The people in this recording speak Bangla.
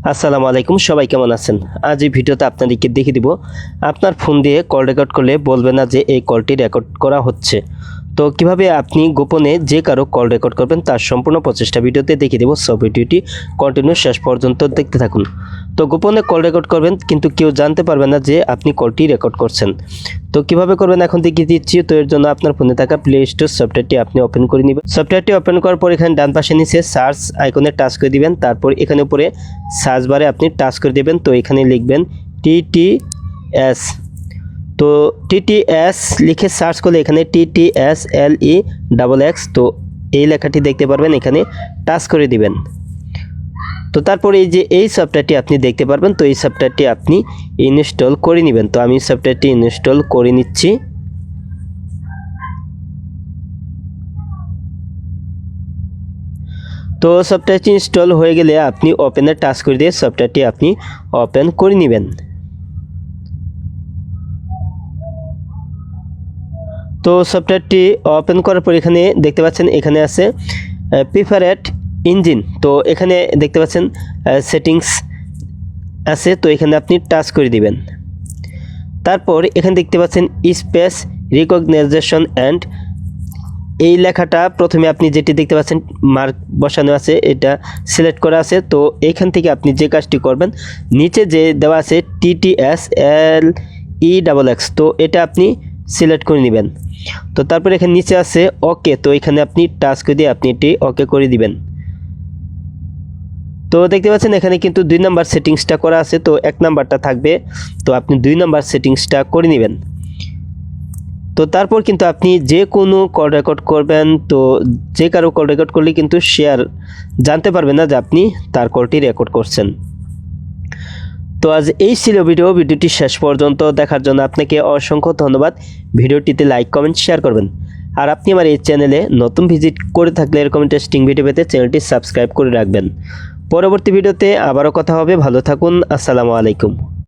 আসসালামু আলাইকুম, সবাই কেমন আছেন? আজ এই ভিডিওতে আপনাদেরকে দেখিয়ে দিব আপনার ফোন দিয়ে কল রেকর্ড করলে বলবে না যে এই কলটি রেকর্ড করা হচ্ছে। তো কিভাবে আপনি গোপনে যে কারো কল রেকর্ড করবেন তার সম্পূর্ণ প্রচেষ্টা ভিডিওতে দেখিয়ে দেব। সব ভিডিওটি কন্টিনিউ শেষ পর্যন্ত দেখতে থাকুন। তো গোপনে কল রেকর্ড করবেন কিন্তু কেউ জানতে পারবে না যে আপনি কলটি রেকর্ড করছেন। তো কিভাবে করবেন এখন দেখিয়ে দিচ্ছি। তো এর জন্য আপনার ফোনে থাকা প্লে স্টোর সফটওয়্যারটি আপনি ওপেন করে নেবেন। সফটওয়্যারটি ওপেন করার পর এখানে ডান পাশে নিচে সার্চ আইকনে টাচ করে দিবেন। তারপর এখানে উপরে সার্চ বারে আপনি টাচ করে দেবেন। তো এখানে লিখবেন TTS। তো TTS লিখে সার্চ করলে এখানে TTSLEXX, তো এই লেখাটি দেখতে পারবেন, এখানে টাচ করে দিবেন। তো তারপরে এই যে এই সফটওয়্যারটি আপনি দেখতে পারবেন। তো এই সফটওয়্যারটি আপনি ইনস্টল করে নেবেন। তো আমি সফটওয়্যারটি ইনস্টল করে নিচ্ছি। তো সফটওয়্যারটি ইনস্টল হয়ে গেলে আপনি ওপেনে টাচ করে দিয়ে সফটওয়্যারটি আপনি ওপেন করে নেবেন। তো সফটওয়্যারটি ওপেন করার পর এখানে দেখতে পাচ্ছেন এখানে আছে প্রিফারেড ইঞ্জিন। তো এখানে দেখতে পাচ্ছেন সেটিংস আছে, তো এখানে আপনি টাচ করে দিবেন। তারপর এখানে দেখতে পাচ্ছেন স্পেস রিকগনাইজেশন অ্যান্ড, এই লেখাটা প্রথমে আপনি যেটি দেখতে পাচ্ছেন মার্ক বসানো আছে, এটা সিলেক্ট করা আছে। তো এইখান থেকে আপনি যে কাজটি করবেন, নিচে যে দেওয়া আছে TTSLEXX, তো এটা আপনি সিলেক্ট করে নেবেন। তো তারপর এখানে নিচে আছে ওকে, তো এখানে আপনি টাচ করে দিয়ে আপনি এটি ওকে করে দিবেন। তো দেখতে পাচ্ছেন এখানে কিন্তু 2 নাম্বার সেটিংসটা করা আছে, তো 1 নাম্বারটা থাকবে, তো আপনি 2 নাম্বার সেটিংসটা করে নেবেন। তো তারপর কিন্তু আপনি যে কোনো কল রেকর্ড করবেন, তো যে কারো কল রেকর্ড করলে কিন্তু শেয়ার জানতে পারবে না যে আপনি তার কলটি রেকর্ড করছেন। তো আজ এই ছিল ভিডিওটি শেষ পর্যন্ত দেখার জন্য আপনাকে অসংখ্য ধন্যবাদ। ভিডিওটিতে লাইক কমেন্ট শেয়ার করবেন। আর আপনি আমার এই চ্যানেলে নতুন ভিজিট করে থাকলে এরকম ইন্টারেস্টিং ভিডিও পেতে চ্যানেলটি সাবস্ক্রাইব করে রাখবেন। পরবর্তী ভিডিওতে আবারও কথা হবে। ভালো থাকুন। আসসালামু আলাইকুম।